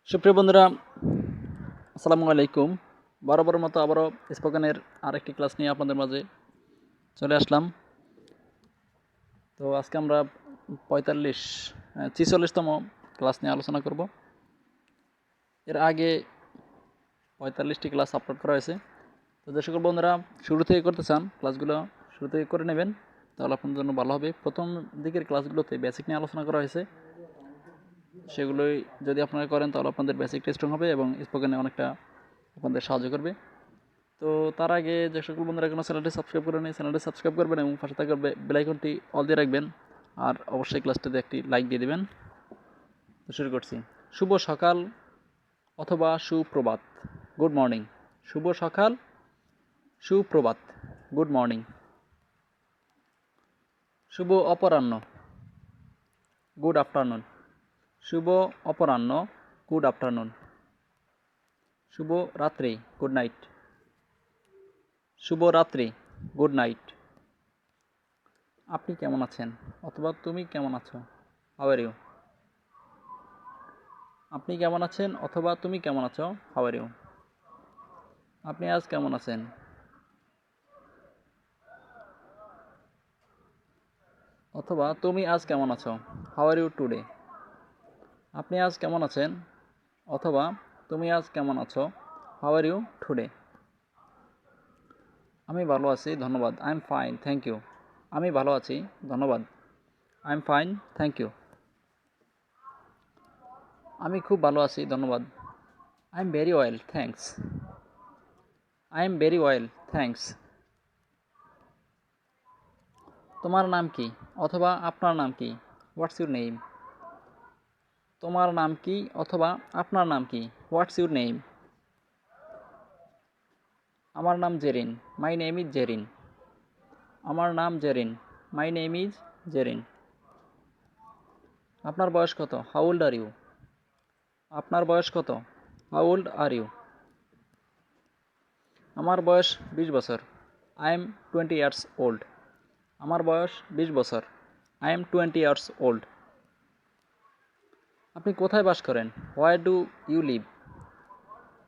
সুপ্রিয় বন্ধুরা, আসসালামু আলাইকুম। বরাবরের মতো আবারও স্পোকেনের আরেকটি ক্লাস নিয়ে আপনাদের মাঝে চলে আসলাম। তো আজকে আমরা 46তম ক্লাস নিয়ে আলোচনা করব। এর আগে 45টি ক্লাস আপলোড করা হয়েছে। তো যে সকল বন্ধুরা শুরু থেকে করতে চান, ক্লাসগুলো শুরু থেকে করে নেবেন, তাহলে আপনাদের জন্য ভালো হবে। প্রথম দিকের ক্লাসগুলোতে বেসিক নিয়ে আলোচনা করা হয়েছে, সেগুলোই যদি আপনারা করেন তাহলে আপনাদের বেসিকটা স্ট্রং হবে এবং স্পোকেনে অনেকটা আপনাদের সাহায্য করবে। তো তার আগে যে সকল বন্ধুরা এখনো চ্যানেলটি সাবস্ক্রাইব করেন, চ্যানেলটি সাবস্ক্রাইব করবেন এবং পাশে থাকা বেল আইকনটি অল দিয়ে রাখবেন। আর অবশ্যই ক্লাসটিতে একটি লাইক দিয়ে দিবেন। তো শুরু করছি। শুভ সকাল অথবা সুপ্রভাত, গুড মর্নিং। শুভ সকাল, সুপ্রভাত, গুড মর্নিং। শুভ অপরাহ্ন, গুড আফটারনুন। শুভ অপরাহ্ন, গুড আফটারনুন। শুভ রাত্রি, গুড নাইট। শুভ রাত্রি, গুড নাইট। আপনি কেমন আছেন অথবা তুমি কেমন আছো? How are you? আপনি কেমন আছেন অথবা তুমি কেমন আছো? How are you? আপনি আজ কেমন আছেন অথবা তুমি আজ কেমন আছো? How are you today? আপনি আজ কেমন আছেন অথবা তুমি আজ কেমন আছো? How are you today? আমি ভালো আছি, ধন্যবাদ। I am fine, thank you. আমি ভালো আছি, ধন্যবাদ। I am fine, thank you. আমি খুব ভালো আছি, ধন্যবাদ। I am very well, thanks. I am very well, thanks. তোমার নাম কি অথবা আপনার নাম কি? What's your name? তোমার নাম কি অথবা আপনার নাম কি? What's your name? আমার নাম Zerin, my name is Zerin. আমার নাম Zerin, my name is Zerin. আপনার বয়স কত? How old are you? আপনার বয়স কত? How old are you? আমার বয়স 20 বছর। I am 20 years old. আমার বয়স 20 বছর। I am 20 years old. আপনি কোথায় বাস করেন? Where do you live?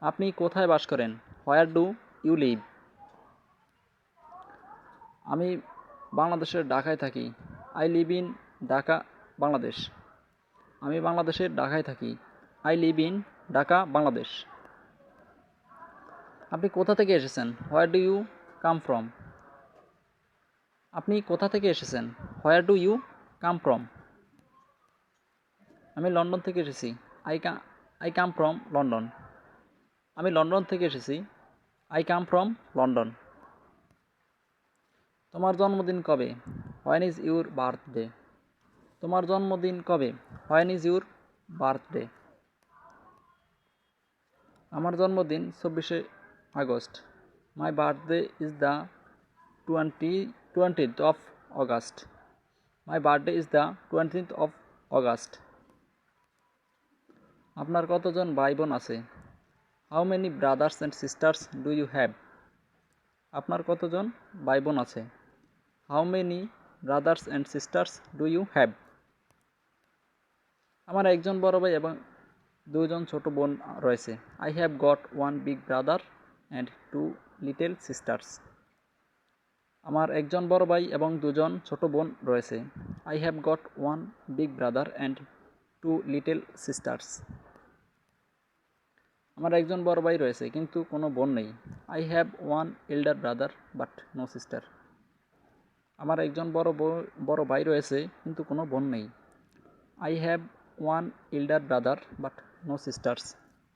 আপনি কোথায় বাস করেন? Where do you live? আমি বাংলাদেশের ঢাকায় থাকি। I live in Dhaka, Bangladesh. আমি বাংলাদেশের ঢাকায় থাকি। I live in Dhaka, Bangladesh. আপনি কোথা থেকে এসেছেন? Where do you come from? আপনি কোথা থেকে এসেছেন? Where do you come from? আমি লন্ডন থেকে এসেছি। I come from London. আমি লন্ডন থেকে এসেছি। I come from London. তোমার জন্মদিন কবে? When is your birthday? তোমার জন্মদিন কবে? When is your birthday? আমার জন্মদিন 24শে August. My birthday is the 20th of August. My birthday is the 20th of August. আপনার কতজন ভাই বোন আছে? How many brothers and sisters do you have? আপনার কতজন ভাই বোন আছে? How many brothers and sisters do you have? আমার একজন বড় ভাই এবং দুজন ছোট বোন রয়েছে। I have got one big brother and two little sisters. আমার একজন বড় ভাই এবং দুজন ছোট বোন রয়েছে। I have got one big brother and two little sisters. আমার একজন বড় ভাই রয়েছে কিন্তু কোনো বোন নেই। I have one elder brother but no sister. আমার একজন বড় ভাই রয়েছে কিন্তু কোনো বোন নেই। I have one elder brother but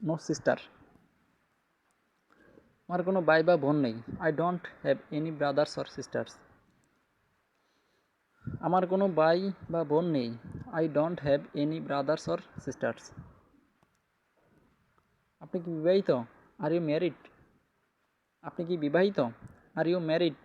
no sister. আমার কোনো ভাই বা বোন নেই। I don't have any brothers or sisters. আমার কোনো ভাই বা বোন নেই। I don't have any brothers or sisters. আপনি কি বিবাহিত? Are you married? আপনি কি বিবাহিত? Are you married?